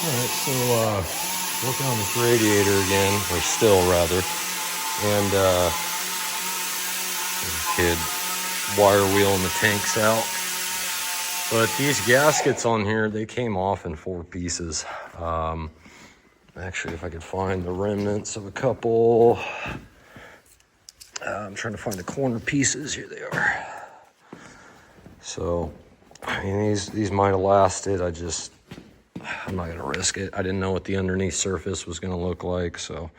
Alright, so working on this radiator again, or still rather, and kid wire wheeling the tanks out. But these gaskets on here, they came off in 4 pieces. Actually, if I could find the remnants of a couple, I'm trying to find the corner pieces. Here they are. So, I mean, these might have lasted. I'm not gonna risk it. I didn't know what the underneath surface was gonna look like, so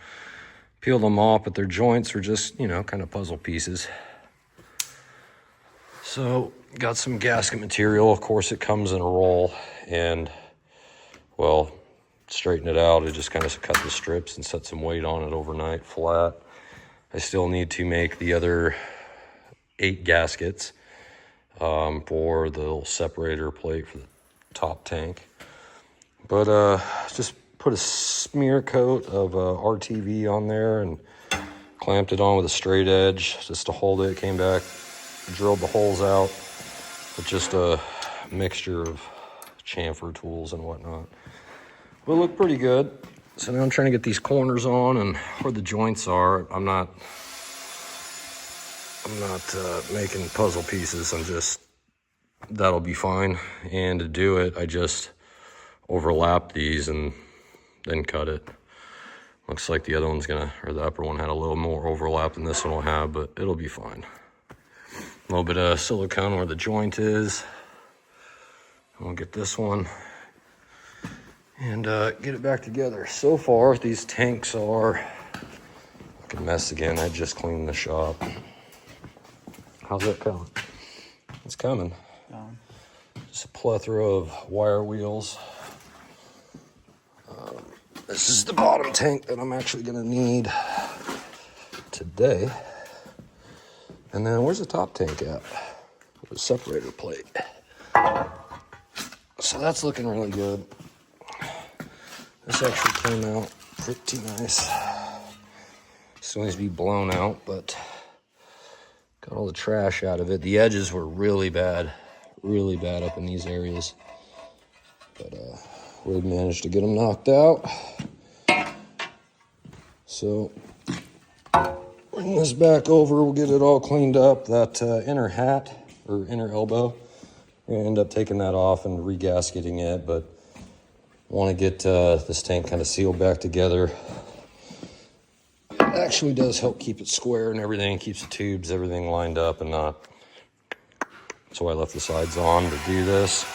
peeled them off, but their joints were just, you know, kind of puzzle pieces. So got some gasket material. Of course, it comes in a roll, and well, straighten it out. I just kind of cut the strips and set some weight on it overnight flat. I still need to make the other 8 gaskets for the little separator plate for the top tank. But just put a smear coat of RTV on there and clamped it on with a straight edge just to hold it. Came back, drilled the holes out with just a mixture of chamfer tools and whatnot. But it looked pretty good. So now I'm trying to get these corners on, and where the joints are, I'm not making puzzle pieces. That'll be fine. And to do it, I just overlap these and then cut it. Looks like the other one's the upper one had a little more overlap than this one will have, but it'll be fine. A little bit of silicone where the joint is. We'll get this one and get it back together. So far, these tanks are a mess again. I just cleaned the shop. How's that coming? It's coming. Just a plethora of wire wheels. This is the bottom tank that I'm actually gonna need today. And then where's the top tank at? The separator plate. So that's looking really good. This actually came out pretty nice. Still needs to be blown out, but got all the trash out of it. The edges were really bad up in these areas. But we managed to get them knocked out. So bring this back over, we'll get it all cleaned up. That inner hat or inner elbow, we're gonna end up taking that off and regasketing it, but want to get this tank kind of sealed back together. It actually does help keep it square and everything, keeps the tubes, everything lined up and not. So I left the sides on to do this.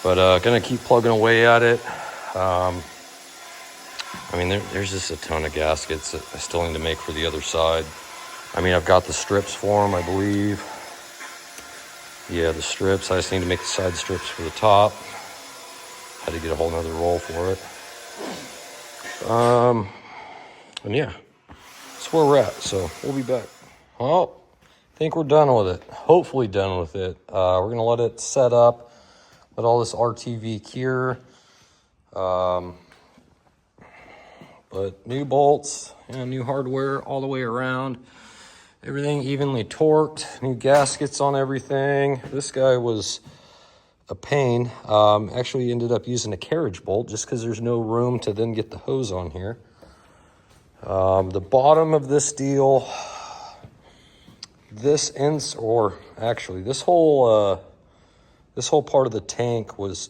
But gonna keep plugging away at it. I mean, there's just a ton of gaskets that I still need to make for the other side. I mean, I've got the strips for them, I believe. Yeah, the strips. I just need to make the side strips for the top. Had to get a whole nother roll for it. And yeah, that's where we're at. So we'll be back. Well, I think we're done with it. Hopefully done with it. We're gonna let it set up. Let all this RTV cure. But new bolts and new hardware all the way around. Everything evenly torqued. New gaskets on everything. This guy was a pain. Actually ended up using a carriage bolt just because there's no room to then get the hose on here. The bottom of this deal, this whole part of the tank was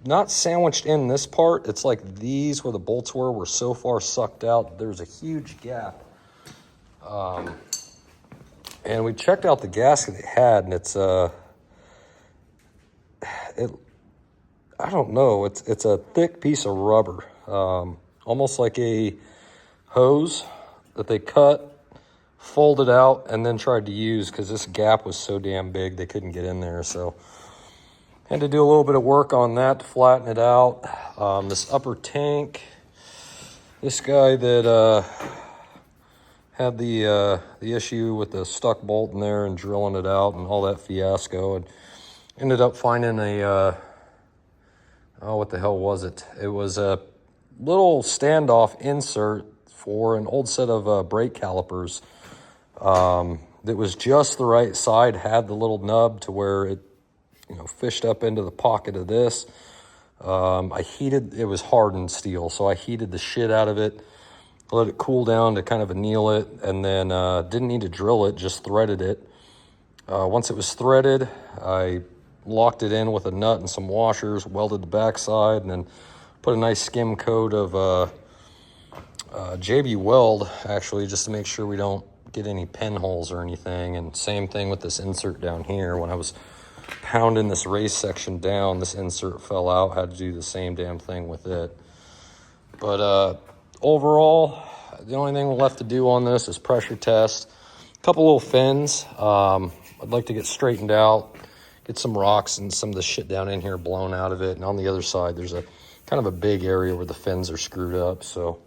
not sandwiched in this part. It's like these where the bolts were so far sucked out. There's a huge gap. And we checked out the gasket it had, and it's I don't know. It's a thick piece of rubber, almost like a hose that they cut, folded out, and then tried to use because this gap was so damn big they couldn't get in there. So had to do a little bit of work on that to flatten it out. This upper tank, this guy that had the issue with the stuck bolt in there and drilling it out and all that fiasco, and ended up finding a what the hell was it? It was a little standoff insert for an old set of brake calipers that was just the right side, had the little nub to where it, you know, fished up into the pocket of this. I heated, it was hardened steel, so I heated the shit out of it, let it cool down to kind of anneal it, and then didn't need to drill it, just threaded it. Once it was threaded, I locked it in with a nut and some washers, welded the backside, and then put a nice skim coat of JB Weld, actually, just to make sure we don't get any pinholes or anything. And same thing with this insert down here. When I was pounding this race section down, this insert fell out, had to do the same damn thing with it. But overall, the only thing left to do on this is pressure test. A couple little fins I'd like to get straightened out, get some rocks and some of the shit down in here blown out of it. And on the other side, there's a kind of a big area where the fins are screwed up. So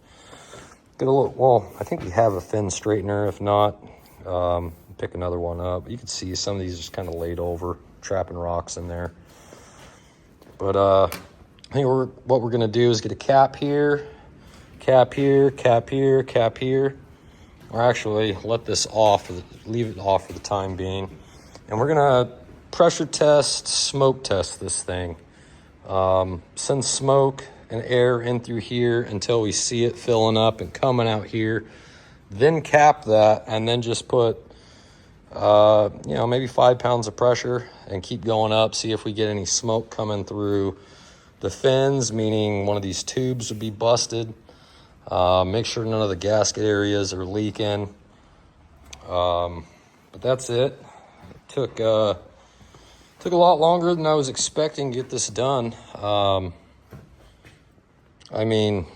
get a little, well, I think we have a fin straightener. If not, pick another one up. You can see some of these just kind of laid over, trapping rocks in there. But I think what we're gonna do is get a cap here, cap here, cap here, cap here. Or actually let this off, leave it off for the time being. And we're gonna pressure test, smoke test this thing. Send smoke and air in through here until we see it filling up and coming out here. Then cap that and then just put, maybe 5 pounds of pressure and keep going up. See if we get any smoke coming through the fins, meaning one of these tubes would be busted. Make sure none of the gasket areas are leaking. But that's it. It took a lot longer than I was expecting to get this done. I mean,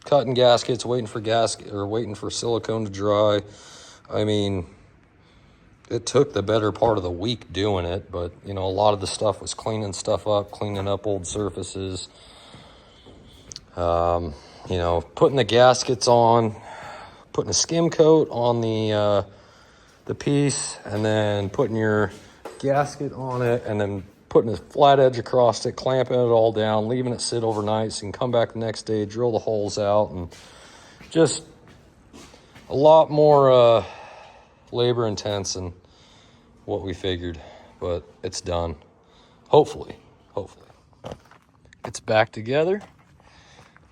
cutting gaskets, waiting for silicone to dry. I mean, it took the better part of the week doing it, but a lot of the stuff was cleaning stuff up, cleaning up old surfaces. Putting the gaskets on, putting a skim coat on the piece, and then putting your gasket on it, and then putting a flat edge across it, clamping it all down, leaving it sit overnight so you can come back the next day, drill the holes out, and just a lot more labor intense than what we figured, but it's done. Hopefully. It's back together.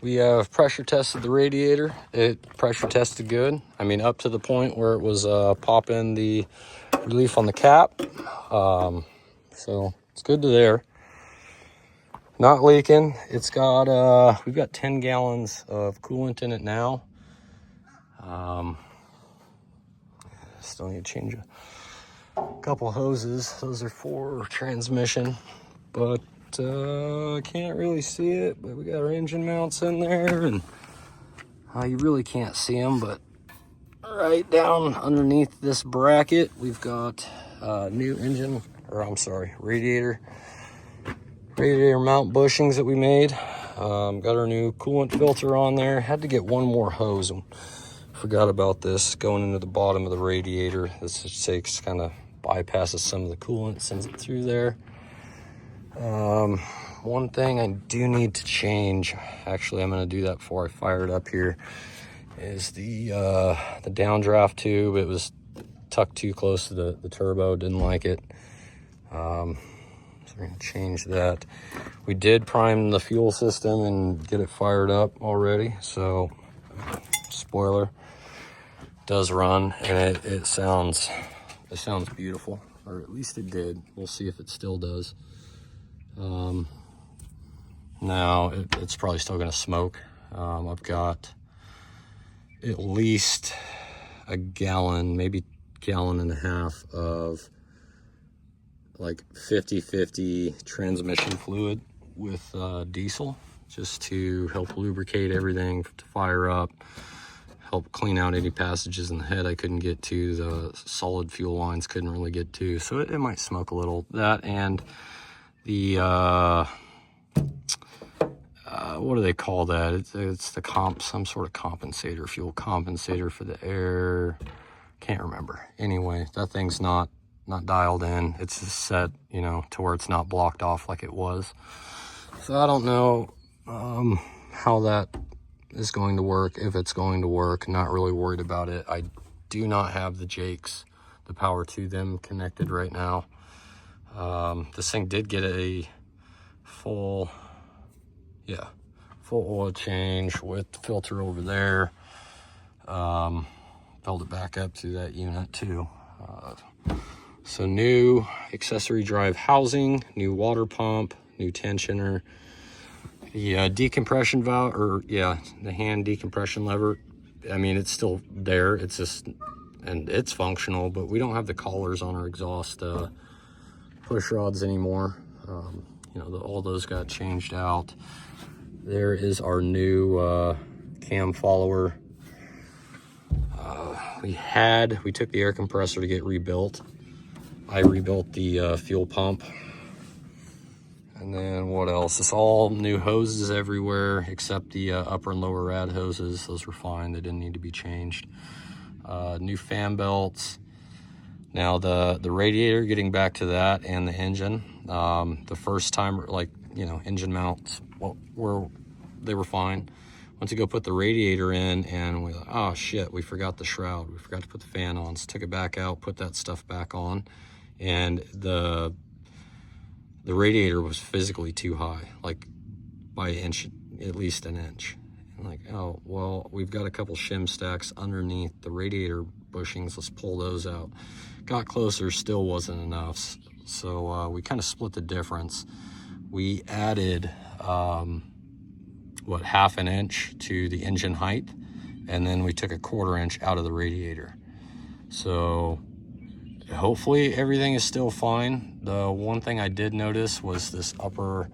We have pressure tested the radiator. It pressure tested good. I mean, up to the point where it was popping the relief on the cap. So it's good to there. Not leaking. It's got, we've got 10 gallons of coolant in it now. Still need to change a couple hoses. Those are for transmission, but can't really see it, but we got our engine mounts in there, and you really can't see them, but right down underneath this bracket we've got new radiator mount bushings that we made. Got our new coolant filter on there. Had to get one more hose and forgot about this going into the bottom of the radiator. This just takes, kind of bypasses some of the coolant, sends it through there. One thing I do need to change, actually I'm going to do that before I fire it up here, is the downdraft tube. It was tucked too close to the turbo, didn't like it. So we're going to change that. We did prime the fuel system and get it fired up already, so spoiler, does run, and it sounds beautiful, or at least it did. We'll see if it still does. Now it's probably still going to smoke. I've got at least a gallon, maybe gallon and a half of like 50-50 transmission fluid with diesel, just to help lubricate everything, to fire up, help clean out any passages in the head I couldn't get to, the solid fuel lines couldn't really get to, so it might smoke a little. That and the what do they call that? It's the some sort of compensator, fuel compensator for the air. Can't remember. Anyway, that thing's not dialed in. It's just set, to where it's not blocked off like it was. So I don't know how that is going to work, if it's going to work. Not really worried about it. I do not have the Jakes, the power to them, connected right now. This thing did get a full Yeah, full oil change with the filter over there. Filled it back up to that unit too. So new accessory drive housing, new water pump, new tensioner, the decompression valve, or yeah, the hand decompression lever. I mean, it's still there. It's just, and it's functional, but we don't have the collars on our exhaust push rods anymore. You know, all those got changed out. There is our new cam follower. We took the air compressor to get rebuilt. I rebuilt the fuel pump. And then what else? It's all new hoses everywhere except the upper and lower rad hoses. Those were fine. They didn't need to be changed. New fan belts. Now the radiator, getting back to that, and the engine. The first time, like, you know, engine mounts, well, they were fine. Went to go put the radiator in, and we like, oh shit, we forgot the shroud. We forgot to put the fan on. So took it back out, put that stuff back on, and the radiator was physically too high, like by an inch, at least an inch. I'm like, oh, well, we've got a couple shim stacks underneath the radiator bushings. Let's pull those out. Got closer, still wasn't enough. So we kind of split the difference. We added, half an inch to the engine height, and then we took a 1/4 inch out of the radiator. So hopefully everything is still fine. The one thing I did notice was this upper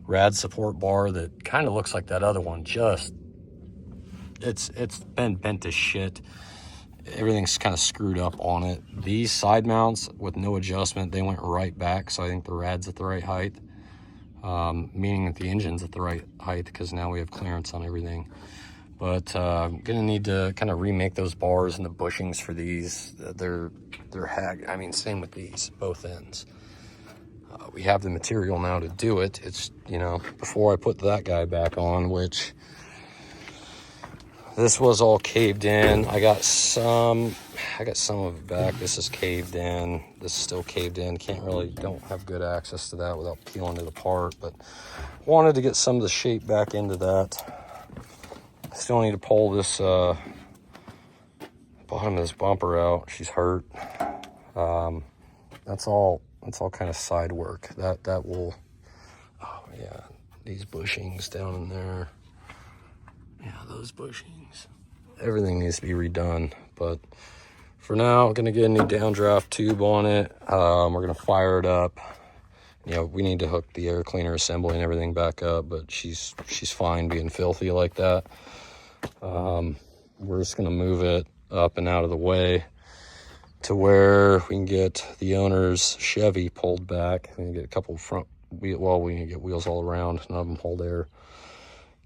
rad support bar that kind of looks like that other one. Just, it's been bent to shit. Everything's kind of screwed up on it. These side mounts with no adjustment, they went right back. So I think the rad's at the right height, meaning that the engine's at the right height, because now we have clearance on everything. But I'm gonna need to kind of remake those bars and the bushings for these. They're I mean, same with these, both ends. We have the material now to do it. It's, you know, before I put that guy back on, which this was all caved in. I got some of it back. This is caved in. This is still caved in. Don't have good access to that without peeling it apart, but wanted to get some of the shape back into that. Still need to pull this bottom of this bumper out. She's hurt. That's all kind of side work. That will, oh yeah, these bushings down in there. Yeah, those bushings. Everything needs to be redone, but for now, I'm gonna get a new downdraft tube on it. We're gonna fire it up. You know, we need to hook the air cleaner assembly and everything back up, but she's fine being filthy like that. We're just gonna move it up and out of the way to where we can get the owner's Chevy pulled back. We can get a couple front wheel, well, we can get wheels all around, none of them hold air.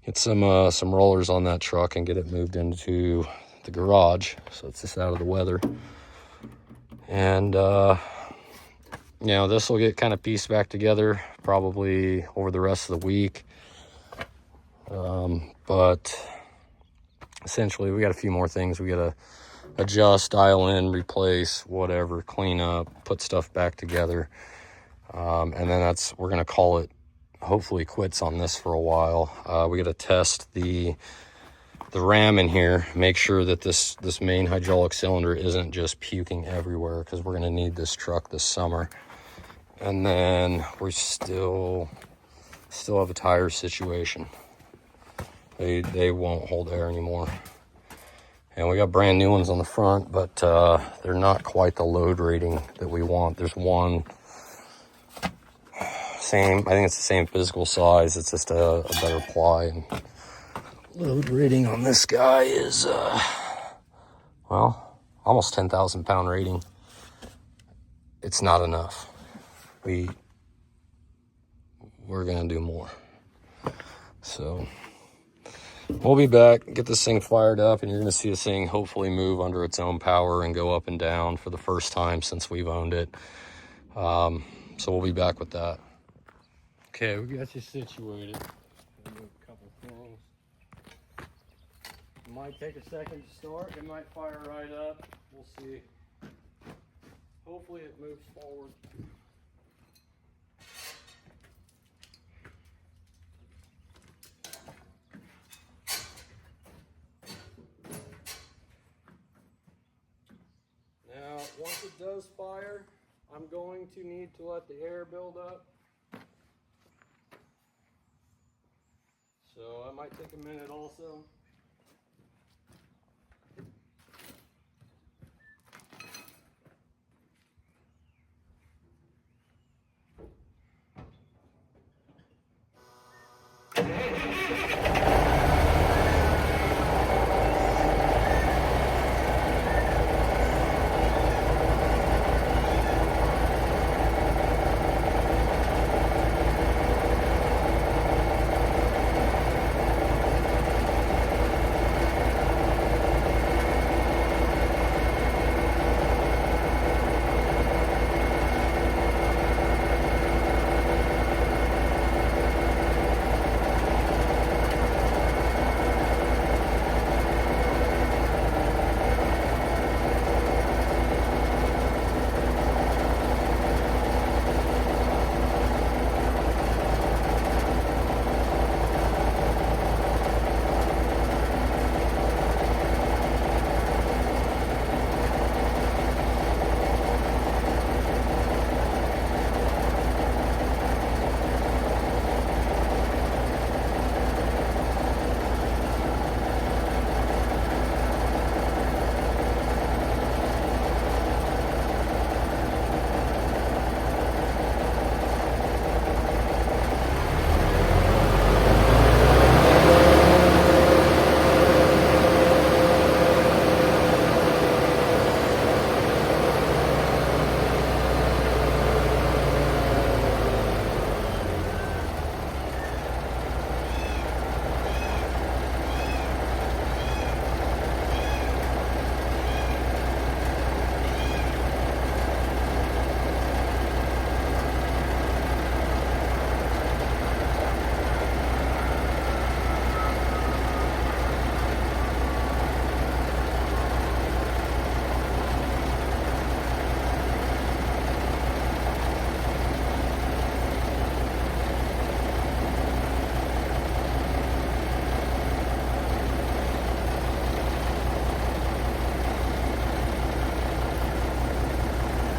Get some rollers on that truck and get it moved into the garage, so it's just out of the weather. And you know, this will get kind of pieced back together probably over the rest of the week. But essentially, we got a few more things we gotta adjust, dial in, replace, whatever, clean up, put stuff back together. And then we're gonna call it, hopefully, quits on this for a while. We gotta test the ram in here, make sure that this main hydraulic cylinder isn't just puking everywhere, because we're gonna need this truck this summer. And then we still have a tire situation. They won't hold air anymore. And we got brand new ones on the front, but they're not quite the load rating that we want. There's one, I think it's the same physical size, it's just a better ply. And load rating on this guy is, well, almost 10,000 pound rating. It's not enough. We're gonna do more. So we'll be back, get this thing fired up, and you're gonna see this thing hopefully move under its own power and go up and down for the first time since we've owned it. So we'll be back with that. Okay, we got you situated. A couple things. It might take a second to start. It might fire right up. We'll see. Hopefully it moves forward. once it does fire, I'm going to need to let the air build up. So that might take a minute also.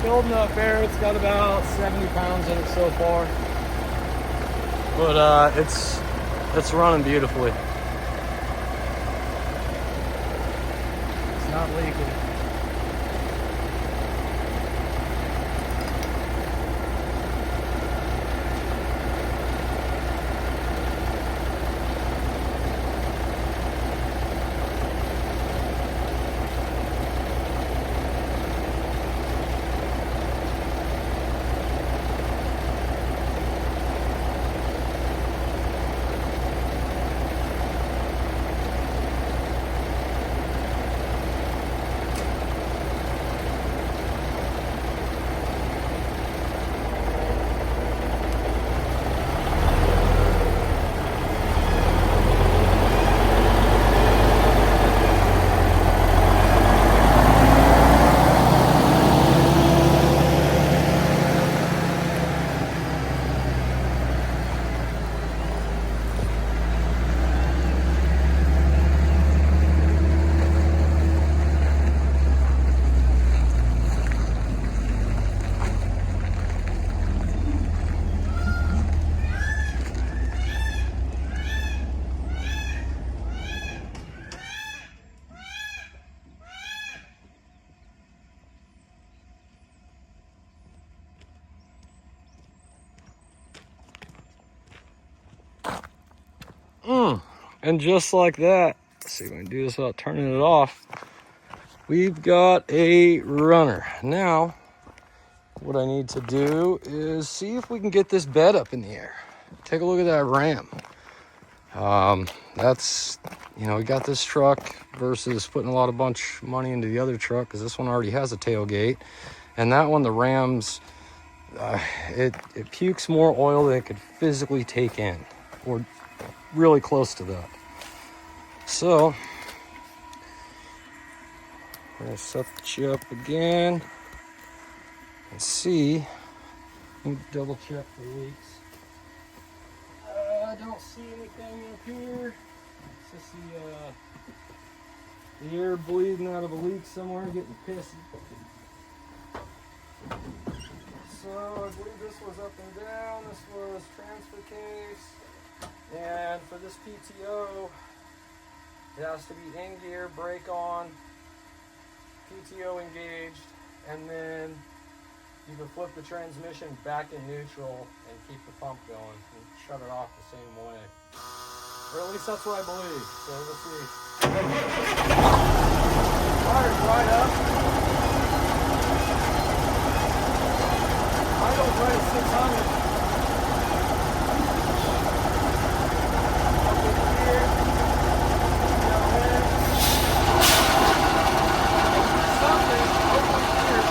Building up air, it's got about 70 pounds in it so far. But it's running beautifully. It's not leaking. And just like that, let's see if I can do this without turning it off. We've got a runner. Now, what I need to do is see if we can get this bed up in the air. Take a look at that ram. That's, you know, we got this truck versus putting a lot of money into the other truck, because this one already has a tailgate. And that one, the Rams, it pukes more oil than it could physically take in, or really close to that. So I'm gonna set you up again and see. Let me double check the leaks. I don't see anything up here. It's just the air bleeding out of a leak somewhere, getting pissy. So I believe this was up and down, this was transfer case, and for this PTO, it has to be in gear, brake on, PTO engaged, and then you can flip the transmission back in neutral and keep the pump going and shut it off the same way. Or at least that's what I believe, so we'll see. Fire's right up. Idle's right at 600. Up in here. Down there. Something over here.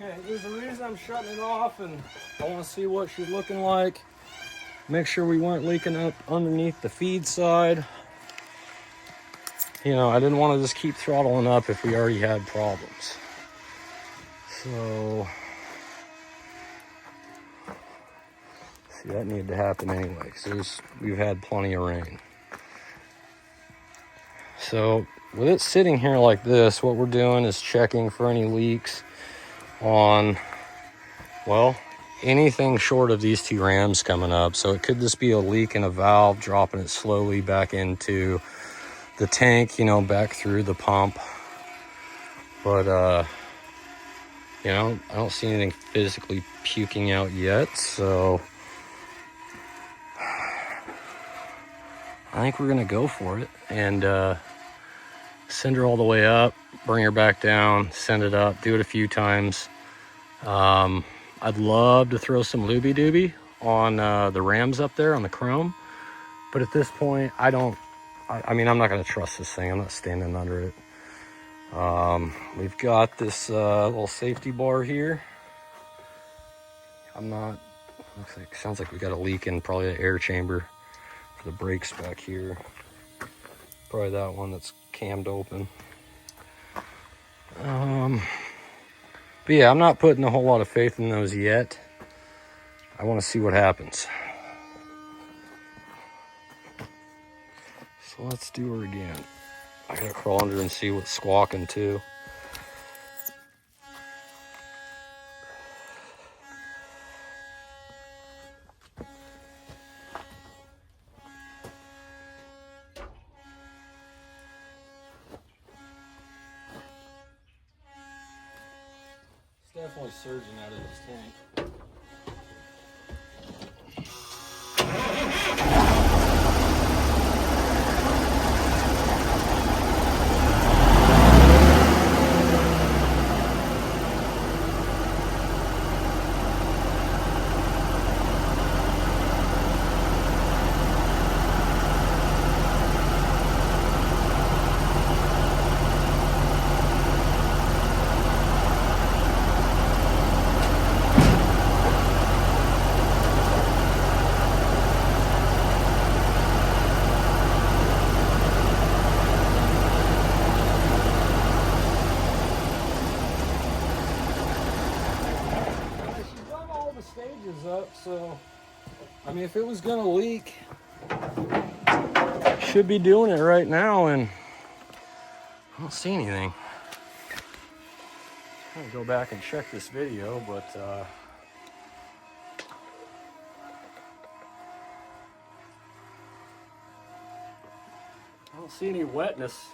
Okay, there's a reason I'm shutting it off, and I want to see what she's looking like. Make sure we weren't leaking up underneath the feed side. You know, I didn't want to just keep throttling up if we already had problems. So, see, that needed to happen anyway, because we've had plenty of rain. So, with it sitting here like this, what we're doing is checking for any leaks on, well, anything short of these two rams coming up. So it could just be a leak in a valve, dropping it slowly back into the tank, you know, back through the pump. But, you know, I don't see anything physically puking out yet. So I think we're going to go for it and send her all the way up, bring her back down, send it up, do it a few times. I'd love to throw some looby dooby on the rams up there on the chrome, but at this point I mean, I'm not going to trust this thing. I'm not standing under it. We've got this little safety bar here. Sounds like we got a leak in probably the air chamber for the brakes back here. Probably that one that's cammed open. But yeah, I'm not putting a whole lot of faith in those yet. I want to see what happens. So let's do her again. I gotta crawl under and see what's squawking too. It's definitely surging out of this tank. Stages up, so I mean, if it was gonna leak, should be doing it right now, and I don't see anything. I'm gonna go back and check this video, but I don't see any wetness.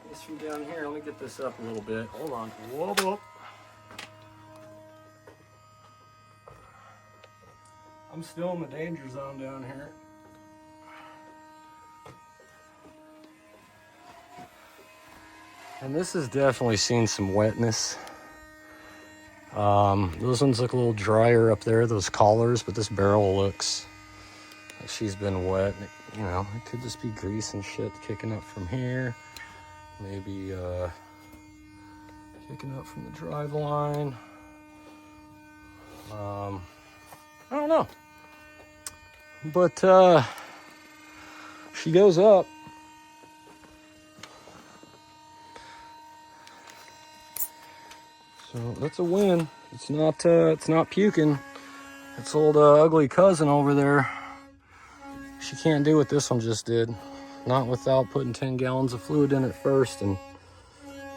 This from down here. Let me get this up a little bit. Hold on. Whoa. I'm still in the danger zone down here. And this has definitely seen some wetness. Those ones look a little drier up there, those collars, but this barrel looks like she's been wet. You know, it could just be grease and shit kicking up from here. Maybe kicking up from the drive line. I don't know. But she goes up. So that's a win. It's not puking. It's old ugly cousin over there. She can't do what this one just did. Not without putting 10 gallons of fluid in it first, and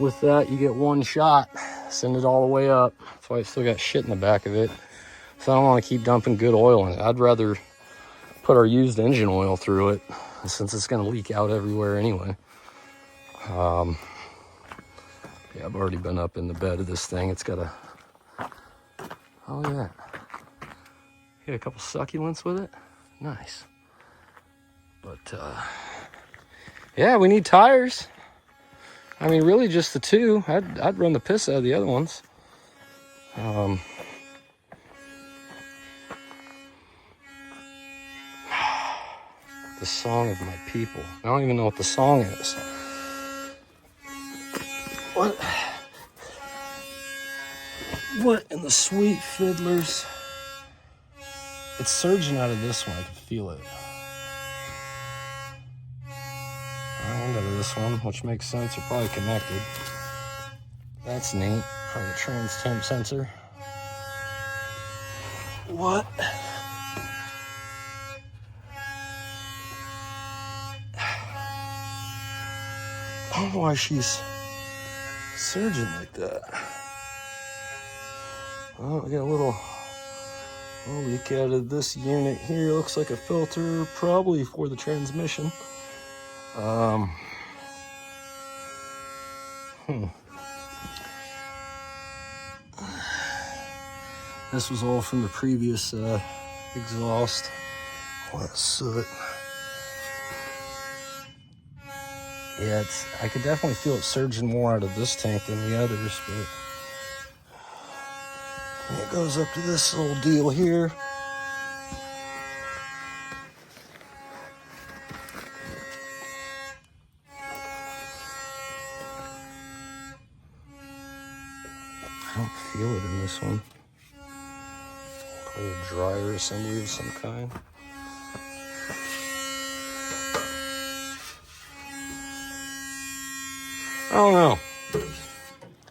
with that you get one shot. Send it all the way up. That's why I still got shit in the back of it. So I don't want to keep dumping good oil in it. I'd rather put our used engine oil through it, since it's going to leak out everywhere anyway. Yeah, I've already been up in the bed of this thing. It's got a, oh yeah, got a couple succulents with it. Nice. But yeah, we need tires. I mean, really just the two. I'd run the piss out of the other ones. The song of my people. I don't even know what the song is. What in the sweet fiddlers? It's surging out of this one. I can feel it. And out of this one, which makes sense. They're probably connected. That's neat. Probably a trans temp sensor. What? I don't know why she's surging like that. Oh, we got a little leak out of this unit here. Looks like a filter, probably for the transmission. This was all from the previous exhaust. All that soot. Yeah, I could definitely feel it surging more out of this tank than the others, but it goes up to this little deal here. I don't feel it in this one. Probably a dryer assembly of some kind. I don't know.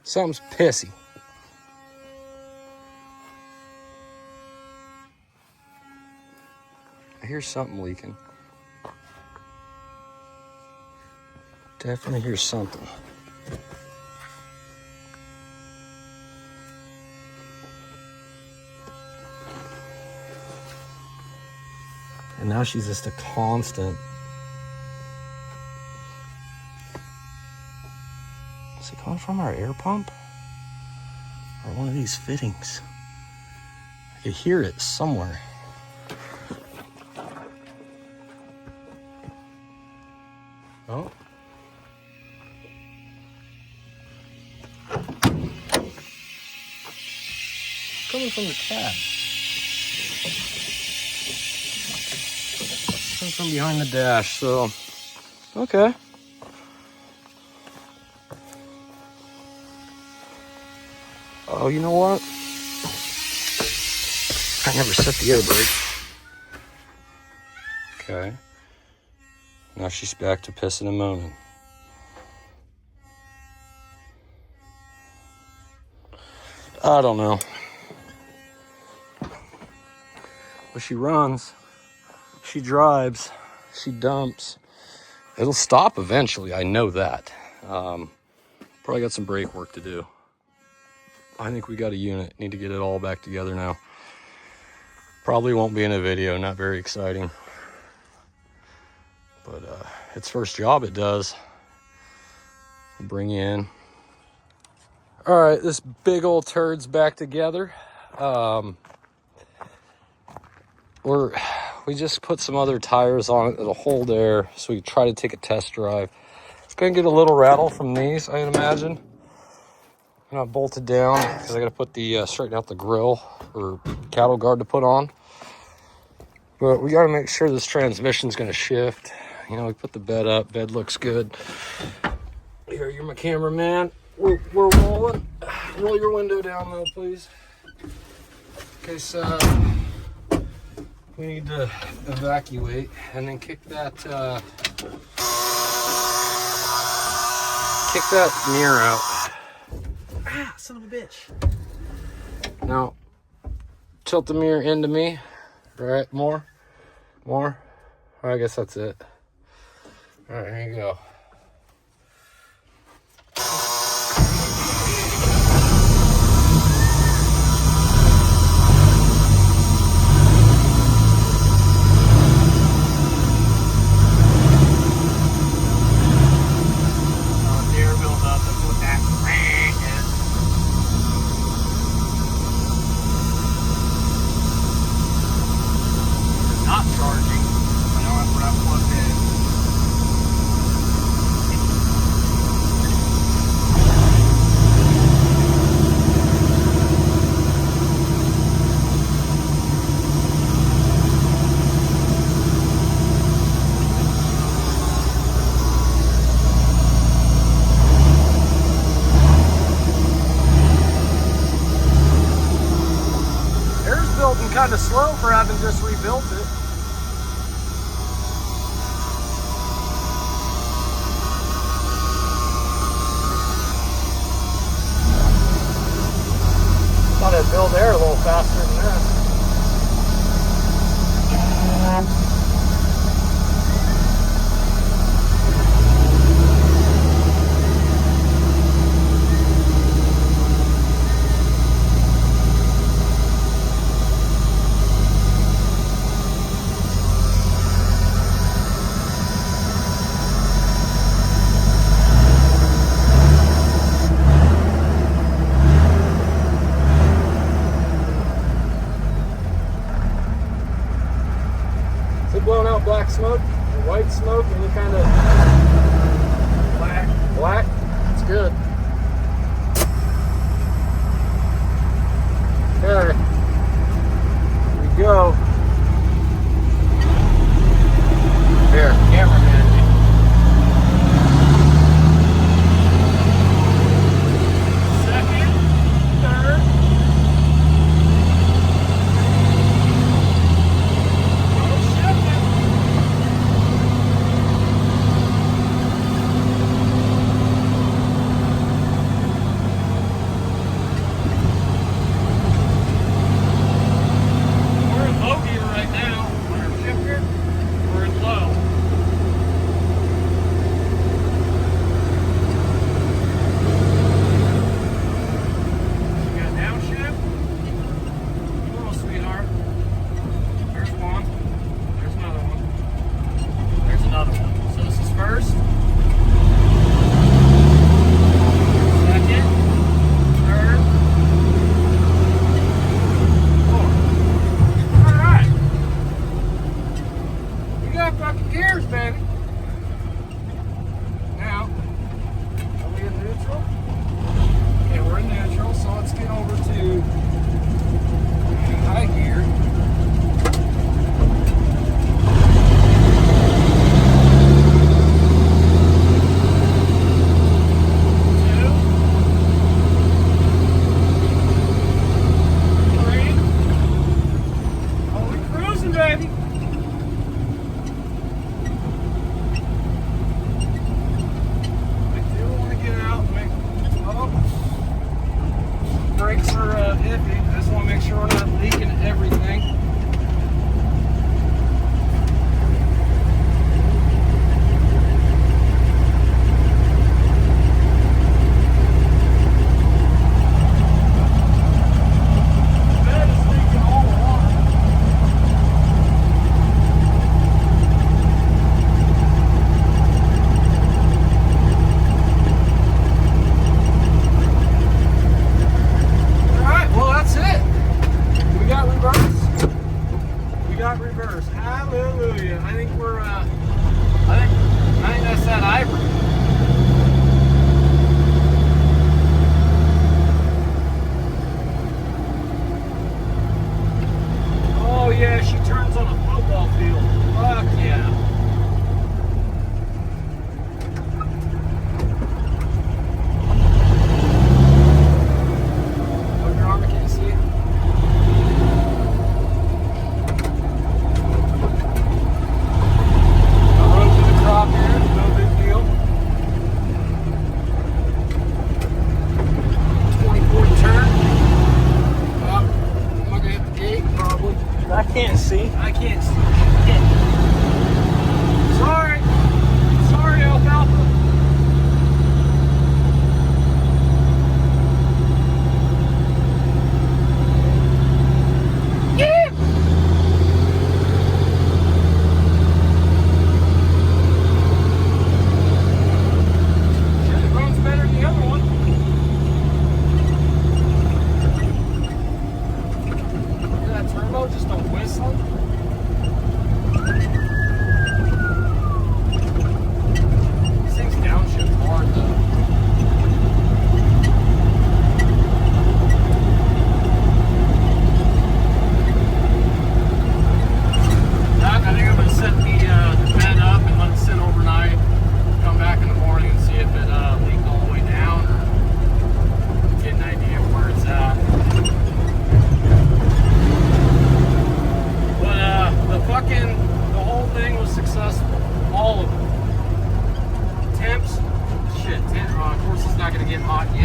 Something's pissy. I hear something leaking. Definitely hear something. And now she's just a constant. Is it coming from our air pump? Or one of these fittings? I could hear it somewhere. Oh. Coming from the cab. Coming from behind the dash, so okay. Oh, you know what? I never set the air brake. Okay. Now she's back to pissing and moaning. I don't know. But she runs, she drives, she dumps. It'll stop eventually, I know that. Probably got some brake work to do. I think we got a unit. Need to get it all back together now. Probably won't be in a video, not very exciting. But its first job it does. Bring you in. All right, this big old turd's back together. we just put some other tires on it that'll hold air, so we try to take a test drive. It's gonna get a little rattle from these, I imagine. I'm not bolted down because I gotta put the straighten out the grill or cattle guard to put on. But we gotta make sure this transmission's gonna shift. You know, we put the bed up. Bed looks good. Here, you're my cameraman. We're rolling. Roll your window down though, please. In case we need to evacuate, and then kick that mirror out. Ah, son of a bitch. Now, tilt the mirror into me. Right, more. I guess that's it. All right, here you go. Kind of slow for having just rebuilt it. Thought I'd build air a little faster than this. Blowing out black smoke or white smoke, any kind of black. It's good. Okay, here we go. Here, cameraman.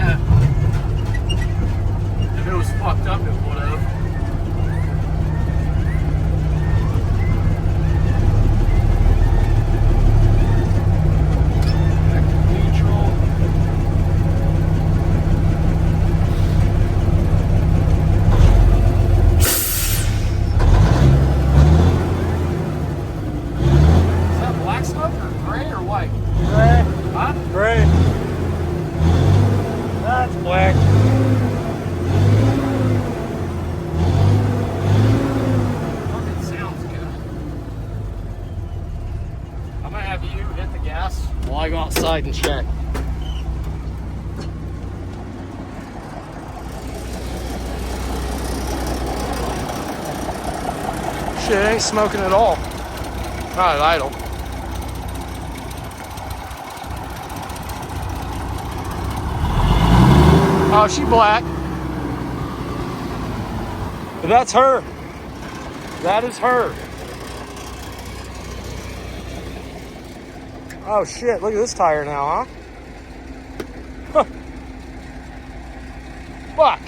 Yeah. If it was fucked up, it would have. Gray. That's black. Fucking sounds good. I'm gonna have you hit the gas while I go outside and check. Shit, it ain't smoking at all. Not at idle. Oh, she black. But that's her. That is her. Oh shit, look at this tire now, huh? Fuck.